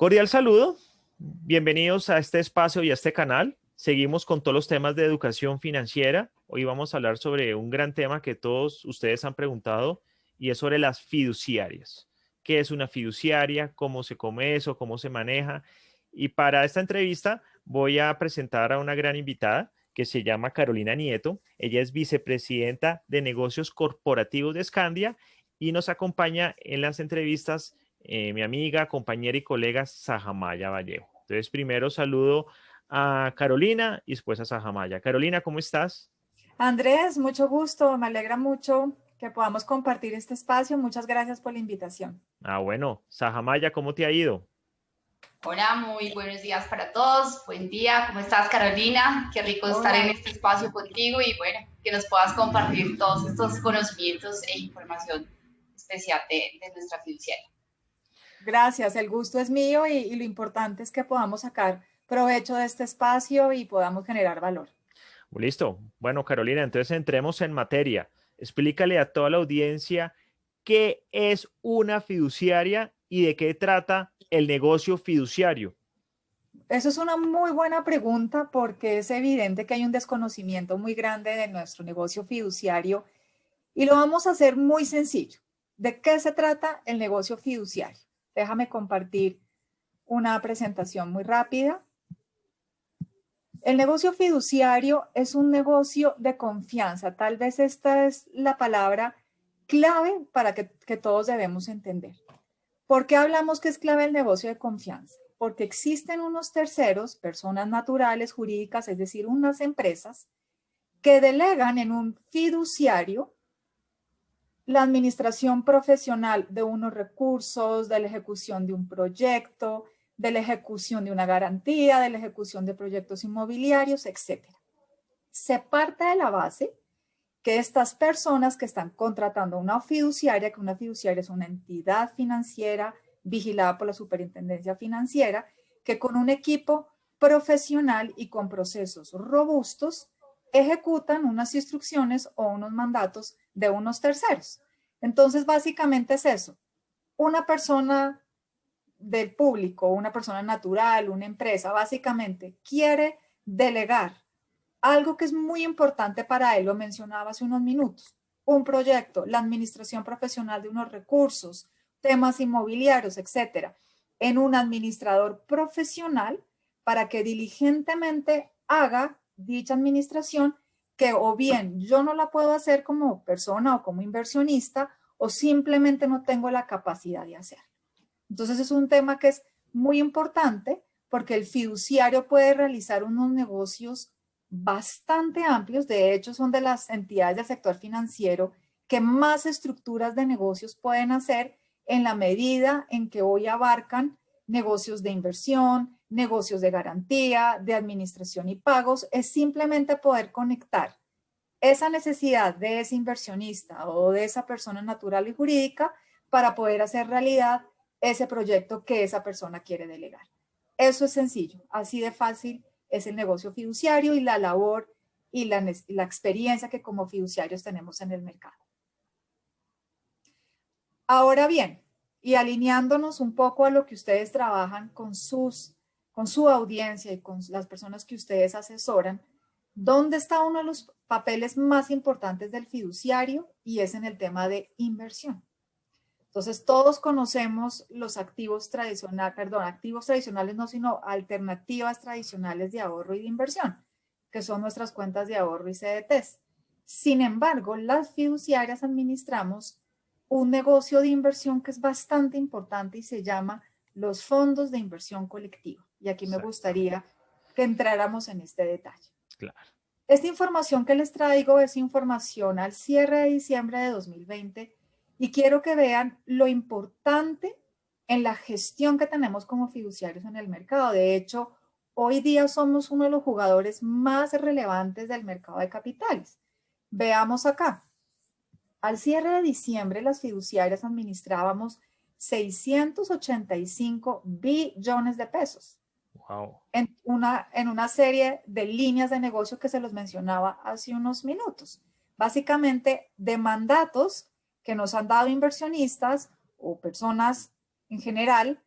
Cordial saludo, bienvenidos a este espacio y a este canal. Seguimos con todos los temas de educación financiera. Hoy vamos a hablar sobre un gran tema que todos ustedes han preguntado y es sobre las fiduciarias. ¿Qué es una fiduciaria? ¿Cómo se come eso? ¿Cómo se maneja? Y para esta entrevista voy a presentar a una gran invitada que se llama Carolina Nieto. Ella es vicepresidenta de negocios corporativos de Scandia y nos acompaña en las entrevistas mi amiga, compañera y colega Sajamaya Vallejo. Entonces, primero saludo a Carolina y después a Sajamaya. Carolina, ¿cómo estás? Andrés, mucho gusto, me alegra mucho que podamos compartir este espacio. Muchas gracias por la invitación. Bueno, Sajamaya, ¿cómo te ha ido? Hola, muy buenos días para todos. Buen día, ¿cómo estás, Carolina? Qué rico estar en Hola. este espacio contigo y bueno, que nos puedas compartir todos estos conocimientos e información especial de nuestra fiduciaria. Gracias, el gusto es mío y lo importante es que podamos sacar provecho de este espacio y podamos generar valor. Listo. Bueno, Carolina, entonces entremos en materia. Explícale a toda la audiencia qué es una fiduciaria y de qué trata el negocio fiduciario. Eso es una muy buena pregunta porque es evidente que hay un desconocimiento muy grande de nuestro negocio fiduciario y lo vamos a hacer muy sencillo. ¿De qué se trata el negocio fiduciario? Déjame compartir una presentación muy rápida. El negocio fiduciario es un negocio de confianza. Tal vez esta es la palabra clave para que todos debemos entender. ¿Por qué hablamos que es clave el negocio de confianza? Porque existen unos terceros, personas naturales, jurídicas, es decir, unas empresas, que delegan en un fiduciario la administración profesional de unos recursos, de la ejecución de un proyecto, de la ejecución de una garantía, de la ejecución de proyectos inmobiliarios, etc. Se parte de la base que estas personas que están contratando una fiduciaria, que una fiduciaria es una entidad financiera vigilada por la Superintendencia Financiera, que con un equipo profesional y con procesos robustos ejecutan unas instrucciones o unos mandatos de unos terceros. Entonces, básicamente es eso. Una persona del público, una persona natural, una empresa, básicamente quiere delegar algo que es muy importante para él, lo mencionaba hace unos minutos, un proyecto, la administración profesional de unos recursos, temas inmobiliarios, etcétera, en un administrador profesional para que diligentemente haga dicha administración que o bien yo no la puedo hacer como persona o como inversionista o simplemente no tengo la capacidad de hacerlo. Entonces es un tema que es muy importante porque el fiduciario puede realizar unos negocios bastante amplios. De hecho, son de las entidades del sector financiero que más estructuras de negocios pueden hacer en la medida en que hoy abarcan negocios de inversión, negocios de garantía, de administración y pagos. Es simplemente poder conectar esa necesidad de ese inversionista o de esa persona natural y jurídica para poder hacer realidad ese proyecto que esa persona quiere delegar. Eso es sencillo, así de fácil es el negocio fiduciario y la labor y la experiencia que como fiduciarios tenemos en el mercado. Ahora bien, y alineándonos un poco a lo que ustedes trabajan con su audiencia y con las personas que ustedes asesoran, ¿dónde está uno de los papeles más importantes del fiduciario? Y es en el tema de inversión. Entonces, todos conocemos los activos tradicionales, activos tradicionales no, sino alternativas tradicionales de ahorro y de inversión, que son nuestras cuentas de ahorro y CDTs. Sin embargo, las fiduciarias administramos un negocio de inversión que es bastante importante y se llama los fondos de inversión colectiva. Y aquí me gustaría que entráramos en este detalle. Claro. Esta información que les traigo es información al cierre de diciembre de 2020 y quiero que vean lo importante en la gestión que tenemos como fiduciarios en el mercado. De hecho, hoy día somos uno de los jugadores más relevantes del mercado de capitales. Veamos acá. Al cierre de diciembre, las fiduciarias administrábamos 685 billones de pesos. Wow. En una serie de líneas de negocio que se los mencionaba hace unos minutos. Básicamente de mandatos que nos han dado inversionistas o personas en general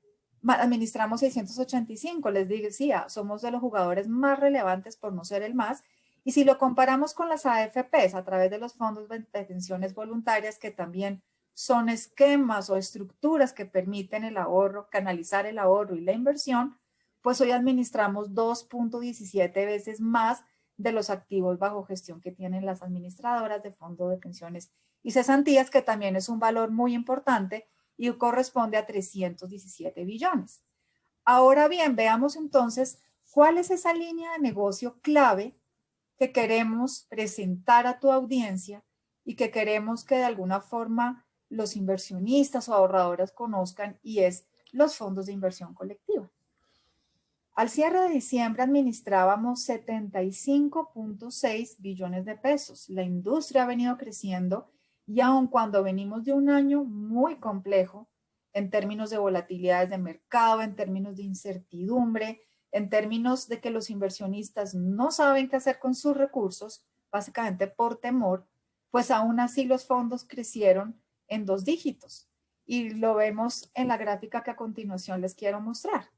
administramos 685, les decía, somos de los jugadores más relevantes por no ser el más. Y si lo comparamos con las AFPs a través de los fondos de pensiones voluntarias, que también son esquemas o estructuras que permiten el ahorro, canalizar el ahorro y la inversión, pues hoy administramos 2.17 veces más de los activos bajo gestión que tienen las administradoras de fondos de pensiones y cesantías, que también es un valor muy importante y corresponde a 317 billones. Ahora bien, veamos entonces cuál es esa línea de negocio clave que queremos presentar a tu audiencia y que queremos que de alguna forma los inversionistas o ahorradores conozcan, y es los fondos de inversión colectiva. Al cierre de diciembre administrábamos 75.6 billones de pesos. La industria ha venido creciendo y aun cuando venimos de un año muy complejo en términos de volatilidades de mercado, en términos de incertidumbre, en términos de que los inversionistas no saben qué hacer con sus recursos, básicamente por temor, pues aún así los fondos crecieron en 2 dígitos. Y lo vemos en la gráfica que a continuación les quiero mostrar.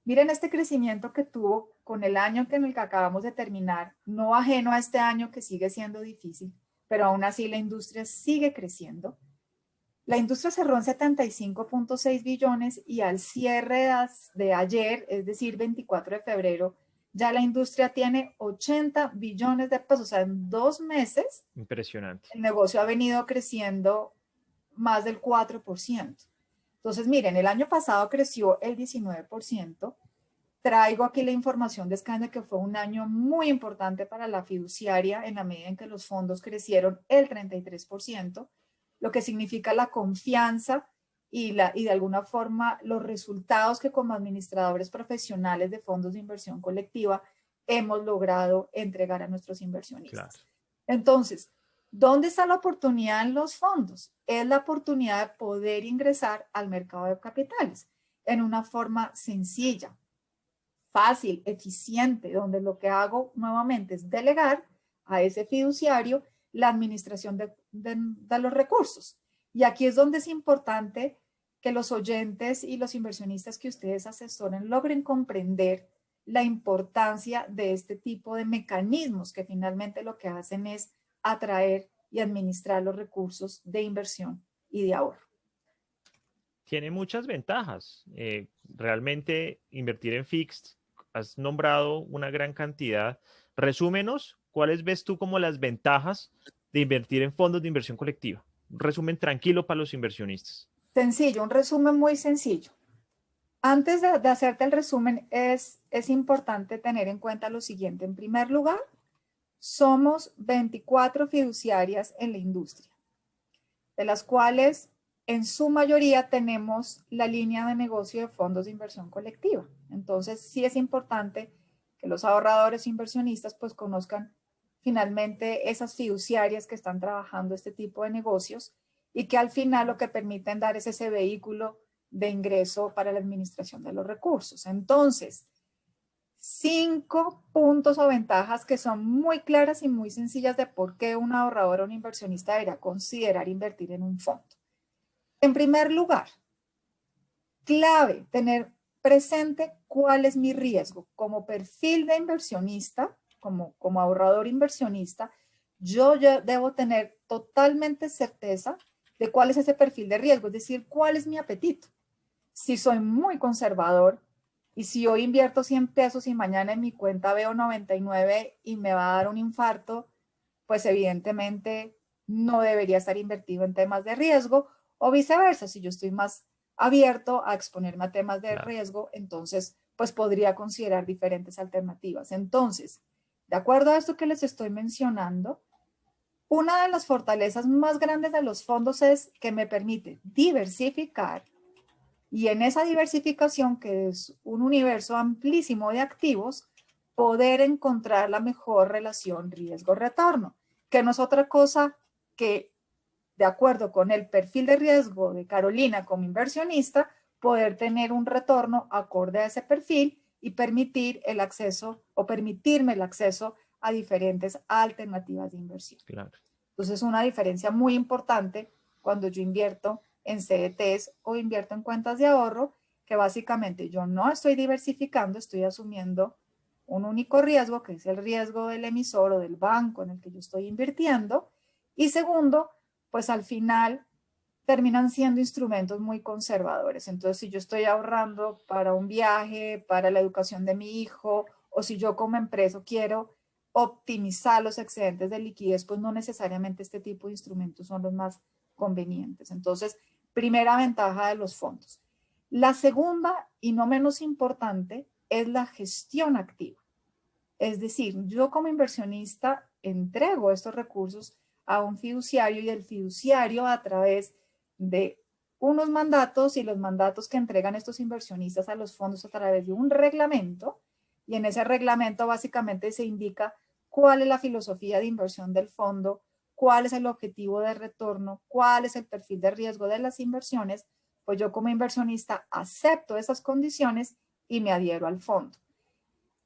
Miren este crecimiento que tuvo con el año en el que acabamos de terminar, no ajeno a este año que sigue siendo difícil, pero aún así la industria sigue creciendo. La industria cerró en 75.6 billones y al cierre de ayer, es decir, 24 de febrero, ya la industria tiene 80 billones de pesos. O sea, en 2 meses, Impresionante. el negocio ha venido creciendo más del 4%. Entonces, miren, el año pasado creció el 19%. Traigo aquí la información de Scandia, que fue un año muy importante para la fiduciaria en la medida en que los fondos crecieron el 33%, lo que significa la confianza y de alguna forma los resultados que como administradores profesionales de fondos de inversión colectiva hemos logrado entregar a nuestros inversionistas. Claro. Entonces, ¿dónde está la oportunidad en los fondos? Es la oportunidad de poder ingresar al mercado de capitales en una forma sencilla, fácil, eficiente, donde lo que hago nuevamente es delegar a ese fiduciario la administración de los recursos. Y aquí es donde es importante que los oyentes y los inversionistas que ustedes asesoren logren comprender la importancia de este tipo de mecanismos que finalmente lo que hacen es atraer y administrar los recursos de inversión y de ahorro. Tiene muchas ventajas. Realmente invertir en fixed, has nombrado una gran cantidad. Resúmenos, ¿cuáles ves tú como las ventajas de invertir en fondos de inversión colectiva? Un resumen tranquilo para los inversionistas. Sencillo, un resumen muy sencillo. Antes de hacerte el resumen, es importante tener en cuenta lo siguiente. En primer lugar, somos 24 fiduciarias en la industria, de las cuales en su mayoría tenemos la línea de negocio de fondos de inversión colectiva. Entonces, sí es importante que los ahorradores inversionistas pues conozcan finalmente esas fiduciarias que están trabajando este tipo de negocios y que al final lo que permiten dar es ese vehículo de ingreso para la administración de los recursos. Entonces, 5 puntos o ventajas que son muy claras y muy sencillas de por qué un ahorrador o un inversionista debería considerar invertir en un fondo. En primer lugar, clave, tener presente cuál es mi riesgo. Como perfil de inversionista, como ahorrador inversionista, yo debo tener totalmente certeza de cuál es ese perfil de riesgo, es decir, cuál es mi apetito. Si soy muy conservador y si hoy invierto 100 pesos y mañana en mi cuenta veo 99 y me va a dar un infarto, pues evidentemente no debería estar invertido en temas de riesgo, o viceversa. Si yo estoy más abierto a exponerme a temas de riesgo, entonces pues podría considerar diferentes alternativas. Entonces, de acuerdo a esto que les estoy mencionando, una de las fortalezas más grandes de los fondos es que me permite diversificar, y en esa diversificación, que es un universo amplísimo de activos, poder encontrar la mejor relación riesgo-retorno, que no es otra cosa que, de acuerdo con el perfil de riesgo de Carolina como inversionista, poder tener un retorno acorde a ese perfil y permitir el acceso o permitirme el acceso a diferentes alternativas de inversión. Claro. Entonces, una diferencia muy importante cuando yo invierto en CDTs o invierto en cuentas de ahorro, que básicamente yo no estoy diversificando, estoy asumiendo un único riesgo, que es el riesgo del emisor o del banco en el que yo estoy invirtiendo. Y segundo, pues al final terminan siendo instrumentos muy conservadores. Entonces, si yo estoy ahorrando para un viaje, para la educación de mi hijo, o si yo como empresa quiero optimizar los excedentes de liquidez, pues no necesariamente este tipo de instrumentos son los más convenientes. Entonces, primera ventaja de los fondos. La segunda, y no menos importante, es la gestión activa. Es decir, yo como inversionista entrego estos recursos a un fiduciario y el fiduciario a través de unos mandatos y los mandatos que entregan estos inversionistas a los fondos a través de un reglamento, y en ese reglamento básicamente se indica cuál es la filosofía de inversión del fondo, cuál es el objetivo de retorno, cuál es el perfil de riesgo de las inversiones. Pues yo como inversionista acepto esas condiciones y me adhiero al fondo.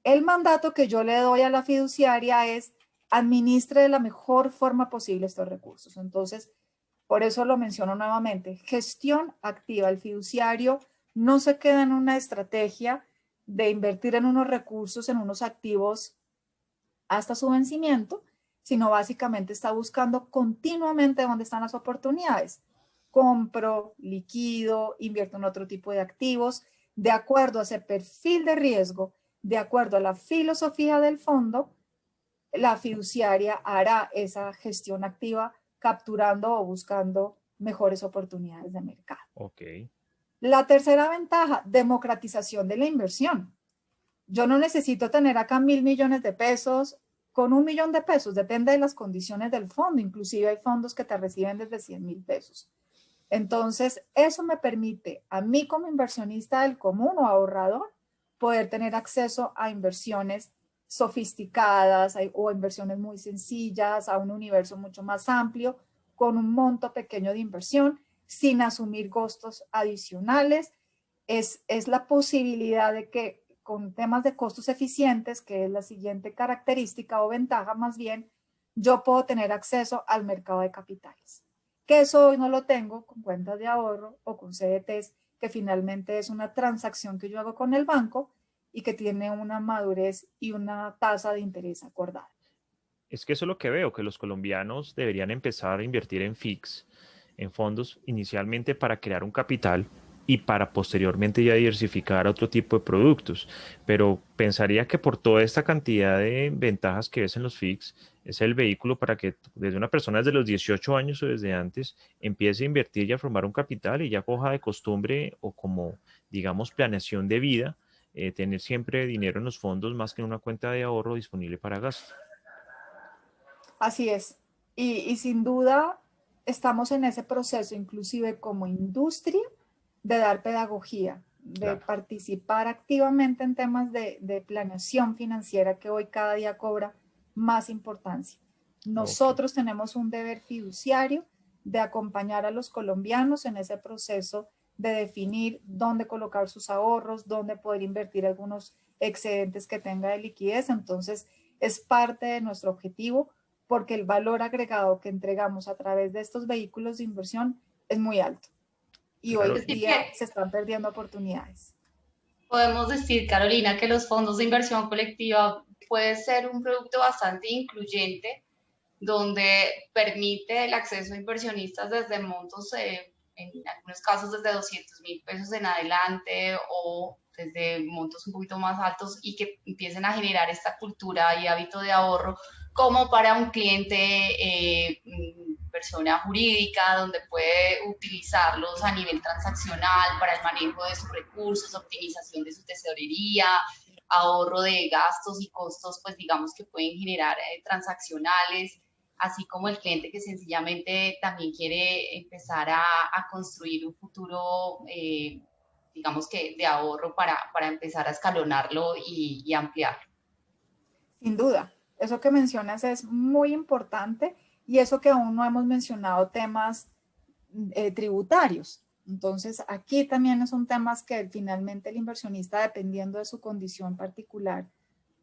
El mandato que yo le doy a la fiduciaria es administre de la mejor forma posible estos recursos. Entonces, por eso lo menciono nuevamente, gestión activa. El fiduciario no se queda en una estrategia de invertir en unos recursos, en unos activos hasta su vencimiento, sino básicamente está buscando continuamente dónde están las oportunidades. Compro, liquido, invierto en otro tipo de activos, de acuerdo a ese perfil de riesgo, de acuerdo a la filosofía del fondo, la fiduciaria hará esa gestión activa capturando o buscando mejores oportunidades de mercado. Ok. La tercera ventaja, democratización de la inversión. Yo no necesito tener acá 1.000 millones de pesos, con 1 millón de pesos, depende de las condiciones del fondo, inclusive hay fondos que te reciben desde 100.000 pesos. Entonces, eso me permite a mí como inversionista del común o ahorrador poder tener acceso a inversiones sofisticadas o inversiones muy sencillas, a un universo mucho más amplio, con un monto pequeño de inversión, sin asumir costos adicionales. Es la posibilidad de que con temas de costos eficientes, que es la siguiente característica o ventaja más bien, yo puedo tener acceso al mercado de capitales, que eso hoy no lo tengo con cuentas de ahorro o con CDTs, que finalmente es una transacción que yo hago con el banco y que tiene una madurez y una tasa de interés acordada. Es que eso es lo que veo, que los colombianos deberían empezar a invertir en FIX, en fondos, inicialmente para crear un capital y para posteriormente ya diversificar a otro tipo de productos. Pero pensaría que por toda esta cantidad de ventajas que ves en los FIX, es el vehículo para que desde una persona desde los 18 años o desde antes empiece a invertir y a formar un capital y ya coja de costumbre o como, digamos, planeación de vida, tener siempre dinero en los fondos más que en una cuenta de ahorro disponible para gasto. Así es. Y sin duda estamos en ese proceso, inclusive como industria, de dar pedagogía, de Claro. participar activamente en temas de planeación financiera que hoy cada día cobra más importancia. Ok. Nosotros tenemos un deber fiduciario de acompañar a los colombianos en ese proceso de definir dónde colocar sus ahorros, dónde poder invertir algunos excedentes que tenga de liquidez. Entonces, es parte de nuestro objetivo porque el valor agregado que entregamos a través de estos vehículos de inversión es muy alto. Y Claro. hoy Es decir, día que se están perdiendo oportunidades. podemos decir, Carolina, que los fondos de inversión colectiva puede ser un producto bastante incluyente donde permite el acceso a inversionistas desde montos, en algunos casos desde 200.000 pesos en adelante o desde montos un poquito más altos y que empiecen a generar esta cultura y hábito de ahorro como para un cliente, persona jurídica, donde puede utilizarlos a nivel transaccional para el manejo de sus recursos, optimización de su tesorería, ahorro de gastos y costos, pues digamos que pueden generar transaccionales, así como el cliente que sencillamente también quiere empezar a construir un futuro, digamos que de ahorro para empezar a escalonarlo y ampliarlo. Sin duda, eso que mencionas es muy importante y eso que aún no hemos mencionado temas tributarios. Entonces, aquí también son temas que finalmente el inversionista, dependiendo de su condición particular,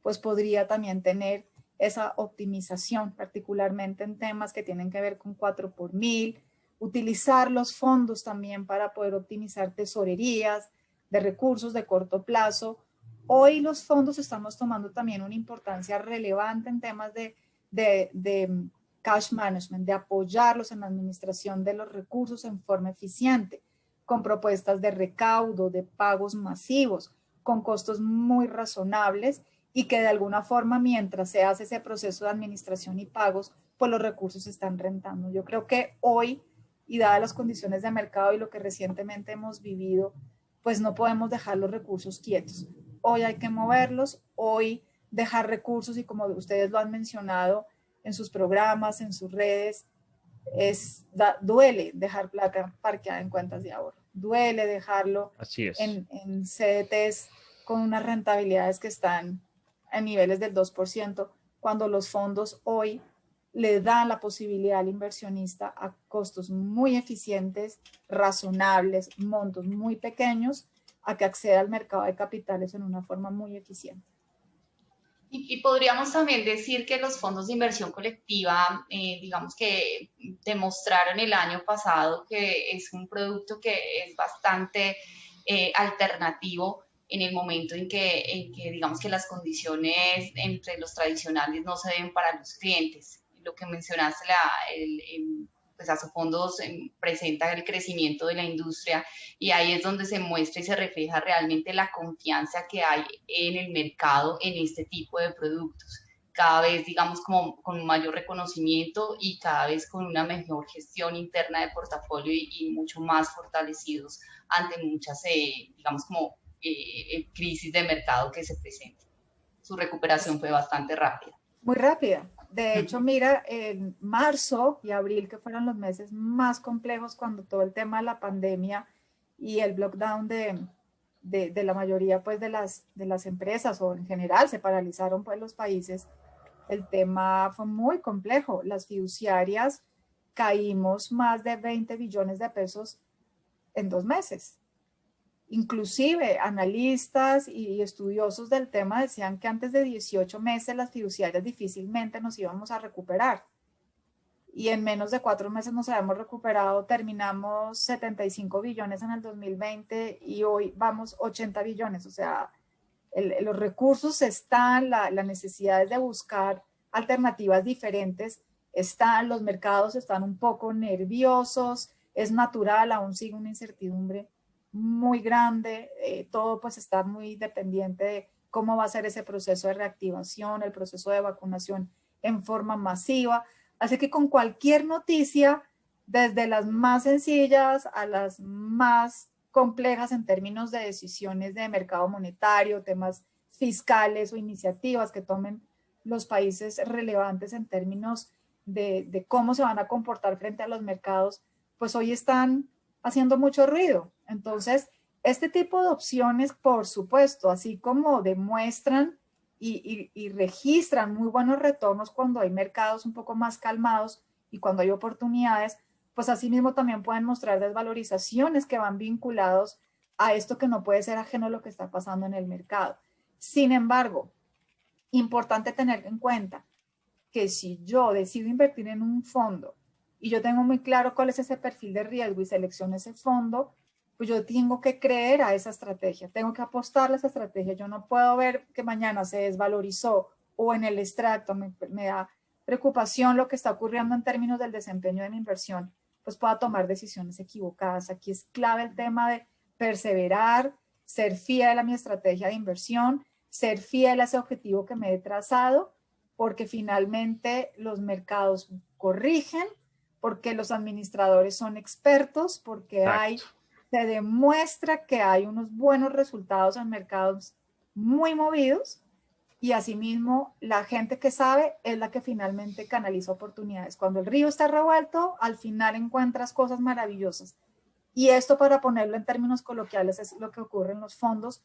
pues podría también tener esa optimización, particularmente en temas que tienen que ver con 4 por 1000, utilizar los fondos también para poder optimizar tesorerías, de recursos de corto plazo. Hoy los fondos estamos tomando también una importancia relevante en temas de cash management, de apoyarlos en la administración de los recursos en forma eficiente, con propuestas de recaudo, de pagos masivos, con costos muy razonables y que de alguna forma, mientras se hace ese proceso de administración y pagos, pues los recursos se están rentando. Yo creo que hoy, y dadas las condiciones de mercado y lo que recientemente hemos vivido, pues no podemos dejar los recursos quietos. Hoy hay que moverlos, hoy dejar recursos, y como ustedes lo han mencionado en sus programas, en sus redes, duele dejar plata parqueada en cuentas de ahorro, duele dejarlo en CDTs con unas rentabilidades que están a niveles del 2%, cuando los fondos hoy le dan la posibilidad al inversionista a costos muy eficientes, razonables, montos muy pequeños, a que acceda al mercado de capitales en una forma muy eficiente. Y podríamos también decir que los fondos de inversión colectiva, digamos que demostraron el año pasado que es un producto que es bastante alternativo en el momento en que digamos que las condiciones entre los tradicionales no se ven para los clientes. Lo que mencionaste, pues Asofondos presenta el crecimiento de la industria, y ahí es donde se muestra y se refleja realmente la confianza que hay en el mercado en este tipo de productos. Cada vez, digamos, como con un mayor reconocimiento y cada vez con una mejor gestión interna de portafolio y mucho más fortalecidos ante muchas, digamos, como crisis de mercado que se presentan. Su recuperación fue bastante rápida. Muy rápida. De hecho, mira, en marzo y abril, que fueron los meses más complejos cuando todo el tema de la pandemia y el lockdown de la mayoría pues, de las empresas, o en general se paralizaron pues, los países, el tema fue muy complejo. Las fiduciarias caímos más de 20 billones de pesos en 2 meses. Inclusive analistas y estudiosos del tema decían que antes de 18 meses las fiduciarias difícilmente nos íbamos a recuperar. Y en menos de 4 meses nos habíamos recuperado, terminamos 75 billones en el 2020 y hoy vamos 80 billones. O sea, los recursos están, la necesidad es de buscar alternativas diferentes están, los mercados están un poco nerviosos, es natural, aún sigue una incertidumbre muy grande, todo pues está muy dependiente de cómo va a ser ese proceso de reactivación, el proceso de vacunación en forma masiva. Así que con cualquier noticia, desde las más sencillas a las más complejas en términos de decisiones de mercado monetario, temas fiscales o iniciativas que tomen los países relevantes en términos de cómo se van a comportar frente a los mercados, pues hoy están haciendo mucho ruido. Entonces, este tipo de opciones, por supuesto, así como demuestran y registran muy buenos retornos cuando hay mercados un poco más calmados y cuando hay oportunidades, pues asimismo también pueden mostrar desvalorizaciones que van vinculados a esto que no puede ser ajeno a lo que está pasando en el mercado. Sin embargo, importante tener en cuenta que si yo decido invertir en un fondo y yo tengo muy claro cuál es ese perfil de riesgo y selecciono ese fondo, pues yo tengo que creer a esa estrategia, tengo que apostarle a esa estrategia. Yo no puedo ver que mañana se desvalorizó o en el extracto me da preocupación lo que está ocurriendo en términos del desempeño de mi inversión, pues pueda tomar decisiones equivocadas. Aquí es clave el tema de perseverar, ser fiel a mi estrategia de inversión, ser fiel a ese objetivo que me he trazado, porque finalmente los mercados corrigen, porque los administradores son expertos, porque se demuestra que hay unos buenos resultados en mercados muy movidos, y asimismo la gente que sabe es la que finalmente canaliza oportunidades. Cuando el río está revuelto, al final encuentras cosas maravillosas. Y esto, para ponerlo en términos coloquiales, es lo que ocurre en los fondos,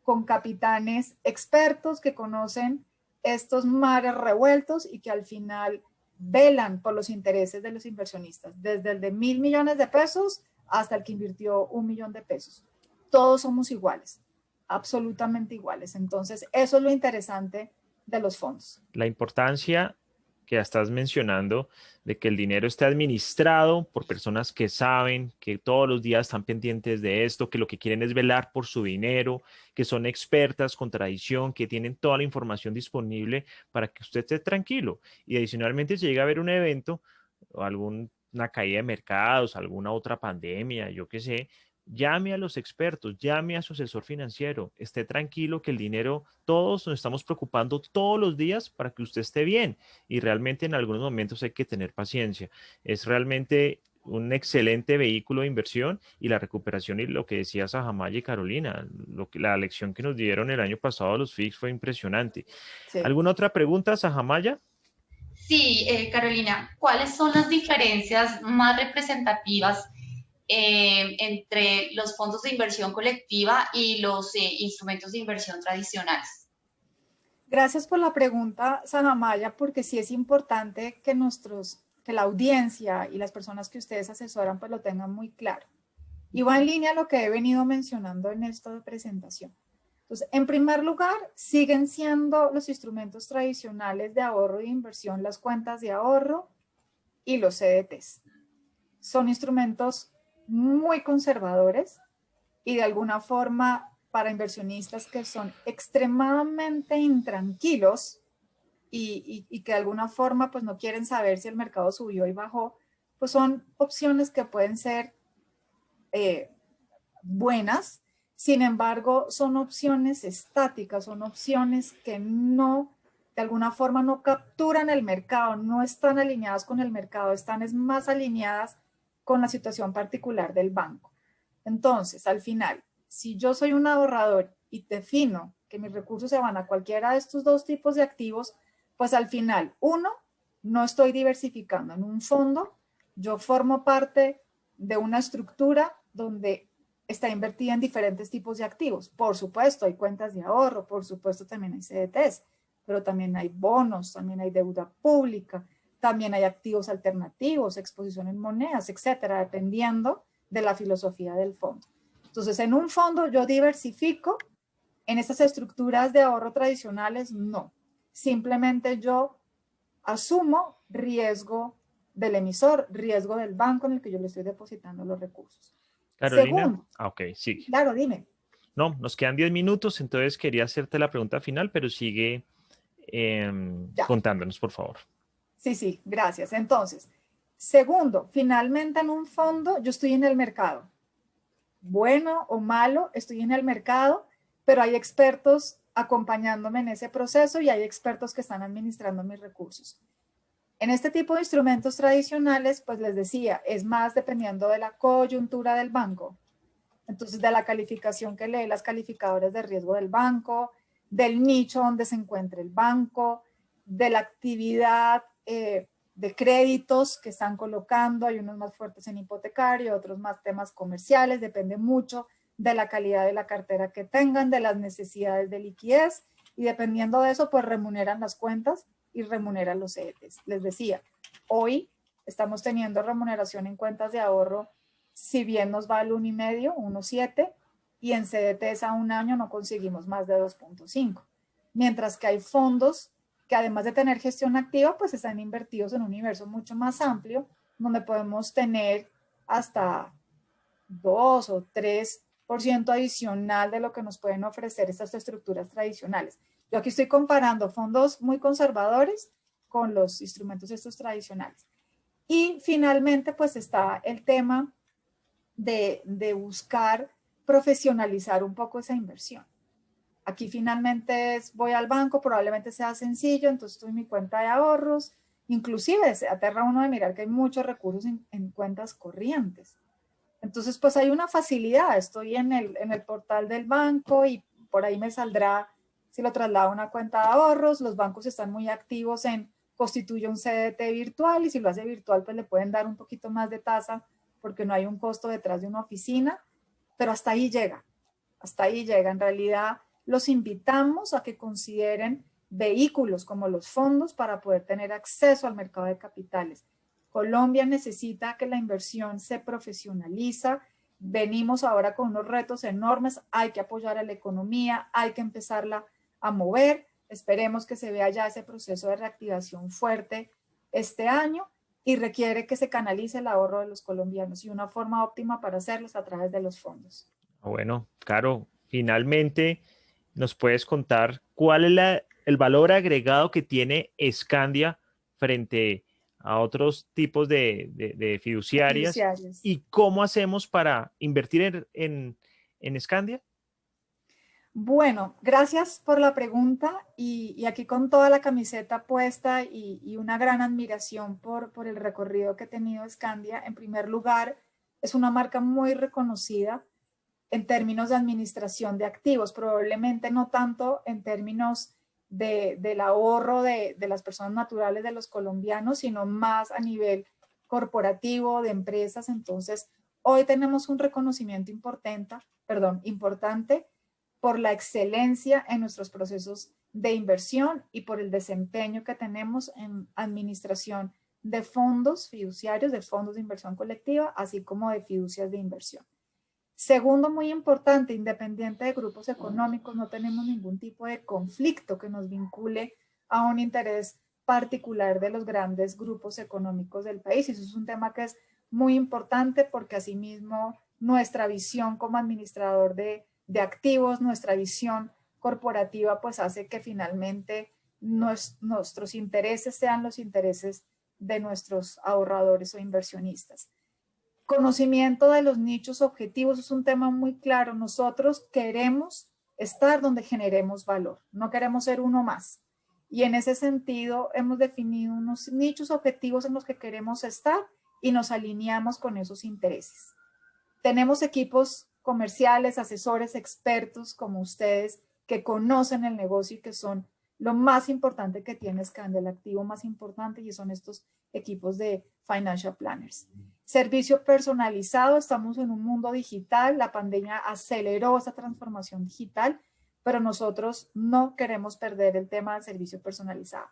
con capitanes expertos que conocen estos mares revueltos y que al final velan por los intereses de los inversionistas, desde el de 1.000 millones de pesos hasta el que invirtió 1 millón de pesos. Todos somos iguales, absolutamente iguales. Entonces, eso es lo interesante de los fondos. La importancia que ya estás mencionando, de que el dinero esté administrado por personas que saben, que todos los días están pendientes de esto, que lo que quieren es velar por su dinero, que son expertas con tradición, que tienen toda la información disponible para que usted esté tranquilo. Y adicionalmente, si llega a haber un evento o alguna caída de mercados, alguna otra pandemia, yo qué sé, llame a los expertos, llame a su asesor financiero, esté tranquilo que el dinero, todos nos estamos preocupando todos los días para que usted esté bien y realmente en algunos momentos hay que tener paciencia. Es realmente un excelente vehículo de inversión y la recuperación y lo que decía Sajamaya y Carolina, la lección que nos dieron el año pasado los FIX fue impresionante. Sí. ¿Alguna otra pregunta, Sajamaya? Sí, Carolina, ¿cuáles son las diferencias más representativas entre los fondos de inversión colectiva y los instrumentos de inversión tradicionales? Gracias por la pregunta, Sanamaya, porque sí es importante que que la audiencia y las personas que ustedes asesoran pues lo tengan muy claro. Y va en línea a lo que he venido mencionando en esta presentación. Entonces, en primer lugar, siguen siendo los instrumentos tradicionales de ahorro y de inversión, las cuentas de ahorro y los CDTs. Son instrumentos muy conservadores y de alguna forma para inversionistas que son extremadamente intranquilos y que de alguna forma pues no quieren saber si el mercado subió y bajó, pues son opciones que pueden ser buenas. Sin embargo, son opciones estáticas, son opciones que no, de alguna forma no capturan el mercado, no están alineadas con el mercado, están más alineadas con la situación particular del banco. Entonces, al final, si yo soy un ahorrador y defino que mis recursos se van a cualquiera de estos dos tipos de activos, pues al final, uno, no estoy diversificando en un fondo, yo formo parte de una estructura donde está invertida en diferentes tipos de activos. Por supuesto, hay cuentas de ahorro, por supuesto, también hay CDTs, pero también hay bonos, también hay deuda pública, también hay activos alternativos, exposición en monedas, etcétera, dependiendo de la filosofía del fondo. Entonces, en un fondo yo diversifico, en estas estructuras de ahorro tradicionales, no. Simplemente yo asumo riesgo del emisor, riesgo del banco en el que yo le estoy depositando los recursos. Carolina, Segundo, ok, sigue. claro, dime. No, nos quedan 10 minutos, entonces quería hacerte la pregunta final, pero sigue Ya, contándonos, por favor. sí, gracias. Entonces, segundo, finalmente en un fondo yo estoy en el mercado. Bueno o malo, estoy en el mercado, pero hay expertos acompañándome en ese proceso y hay expertos que están administrando mis recursos. En este tipo de instrumentos tradicionales, pues les decía, es más dependiendo de la coyuntura del banco. Entonces, de la calificación que lee las calificadoras de riesgo del banco, del nicho donde se encuentra el banco, de la actividad de créditos que están colocando. Hay unos más fuertes en hipotecario, otros más temas comerciales, depende mucho de la calidad de la cartera que tengan, de las necesidades de liquidez y dependiendo de eso, pues remuneran las cuentas y remuneran los CDTs. Les decía, hoy estamos teniendo remuneración en cuentas de ahorro, si bien nos va al 1,5, 1,7, y en CDTs a un año no conseguimos más de 2,5. Mientras que hay fondos que además de tener gestión activa, pues están invertidos en un universo mucho más amplio, donde podemos tener hasta 2 o 3% adicional de lo que nos pueden ofrecer estas estructuras tradicionales. Yo aquí estoy comparando fondos muy conservadores con los instrumentos estos tradicionales. Y finalmente, pues está el tema de buscar profesionalizar un poco esa inversión. Aquí finalmente voy al banco, probablemente sea sencillo, entonces estoy en mi cuenta de ahorros, inclusive se aterra uno de mirar que hay muchos recursos en cuentas corrientes. Entonces, pues hay una facilidad, estoy en el portal del banco y por ahí me saldrá si lo traslado a una cuenta de ahorros. Los bancos están muy activos en constituye un CDT virtual y si lo hace virtual, pues le pueden dar un poquito más de tasa porque no hay un costo detrás de una oficina, pero hasta ahí llega, hasta ahí llega. En realidad, los invitamos a que consideren vehículos como los fondos para poder tener acceso al mercado de capitales. Colombia necesita que la inversión se profesionaliza. Venimos ahora con unos retos enormes. Hay que apoyar a la economía, hay que empezarla a mover. Esperemos que se vea ya ese proceso de reactivación fuerte este año y requiere que se canalice el ahorro de los colombianos y una forma óptima para hacerlo es a través de los fondos. Bueno, Caro, finalmente nos puedes contar cuál es el valor agregado que tiene Scandia frente a otros tipos de fiduciarias Fiduciarios. y cómo hacemos para invertir en Scandia. Bueno, gracias por la pregunta y aquí con toda la camiseta puesta y una gran admiración por el recorrido que ha tenido Scandia. En primer lugar, es una marca muy reconocida en términos de administración de activos, probablemente no tanto en términos del ahorro de las personas naturales de los colombianos, sino más a nivel corporativo, de empresas. Entonces, hoy tenemos un reconocimiento importante por la excelencia en nuestros procesos de inversión y por el desempeño que tenemos en administración de fondos fiduciarios, de fondos de inversión colectiva, así como de fiducias de inversión. Segundo, muy importante, independiente de grupos económicos, no tenemos ningún tipo de conflicto que nos vincule a un interés particular de los grandes grupos económicos del país. Y eso es un tema que es muy importante porque asimismo nuestra visión como administrador de activos, nuestra visión corporativa, pues hace que finalmente nuestros intereses sean los intereses de nuestros ahorradores o inversionistas. Conocimiento de los nichos objetivos es un tema muy claro. Nosotros queremos estar donde generemos valor, no queremos ser uno más. Y en ese sentido hemos definido unos nichos objetivos en los que queremos estar y nos alineamos con esos intereses. Tenemos equipos comerciales, asesores, expertos como ustedes que conocen el negocio y que son lo más importante que tiene Scandia, el activo más importante, y son estos equipos de financial planners. Servicio personalizado, estamos en un mundo digital, la pandemia aceleró esa transformación digital, pero nosotros no queremos perder el tema del servicio personalizado.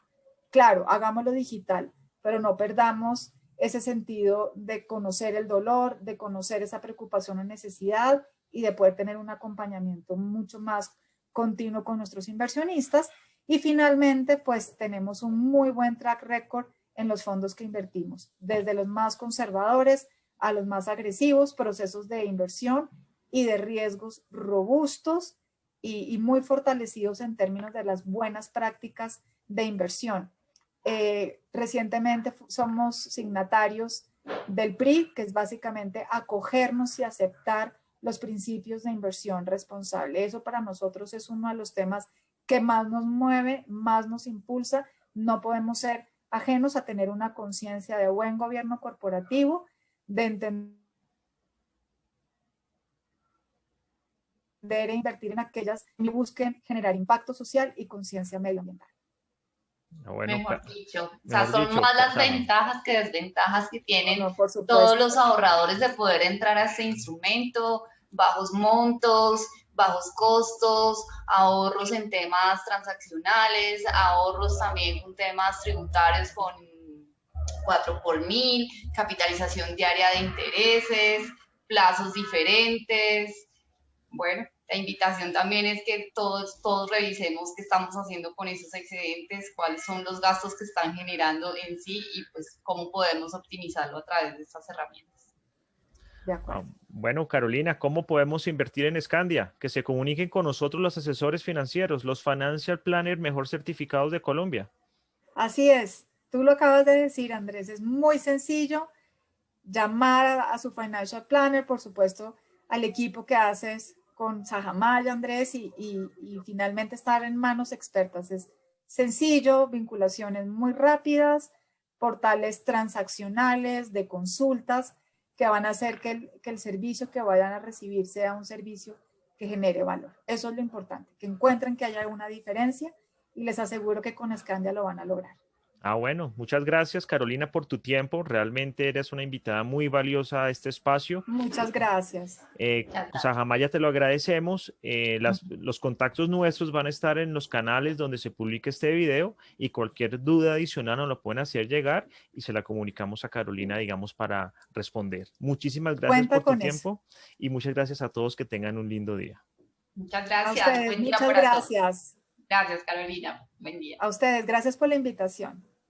Claro, hagámoslo digital, pero no perdamos ese sentido de conocer el dolor, de conocer esa preocupación o necesidad y de poder tener un acompañamiento mucho más continuo con nuestros inversionistas. Y finalmente, pues tenemos un muy buen track record en los fondos que invertimos, desde los más conservadores a los más agresivos, procesos de inversión y de riesgos robustos y muy fortalecidos en términos de las buenas prácticas de inversión. Recientemente somos signatarios del PRI, que es básicamente acogernos y aceptar los principios de inversión responsable. Eso para nosotros es uno de los temas que más nos mueve, más nos impulsa. No podemos ser ajenos a tener una conciencia de buen gobierno corporativo, de entender e invertir en aquellas que busquen generar impacto social y conciencia medioambiental. Bueno, mejor dicho, o sea, son más las ventajas que desventajas que tienen todos los ahorradores de poder entrar a este instrumento, bajos montos, bajos costos, ahorros en temas transaccionales, ahorros también con temas tributarios con 4x1000, capitalización diaria de intereses, plazos diferentes. Bueno, la invitación también es que todos revisemos qué estamos haciendo con esos excedentes, cuáles son los gastos que están generando en sí y pues cómo podemos optimizarlo a través de estas herramientas. De acuerdo. Bueno, Carolina, ¿cómo podemos invertir en Scandia? Que se comuniquen con nosotros los asesores financieros, los financial planners mejor certificados de Colombia. Así es, tú lo acabas de decir, Andrés, es muy sencillo llamar a su financial planner, por supuesto, al equipo que haces con Sajamaya, Andrés, y finalmente estar en manos expertas. Es sencillo, vinculaciones muy rápidas, portales transaccionales de consultas que van a hacer que el servicio que vayan a recibir sea un servicio que genere valor. Eso es lo importante, que encuentren que haya una diferencia y les aseguro que con Scandia lo van a lograr. Bueno, muchas gracias, Carolina, por tu tiempo. Realmente eres una invitada muy valiosa a este espacio. Muchas gracias. Sajamaya, te lo agradecemos. Los contactos nuestros van a estar en los canales donde se publique este video y cualquier duda adicional nos lo pueden hacer llegar y se la comunicamos a Carolina, digamos, para responder. Muchísimas gracias por tu tiempo y muchas gracias a todos. Que tengan un lindo día. Muchas gracias. A ustedes, muchas gracias. Gracias, Carolina. Buen día. A ustedes, gracias por la invitación.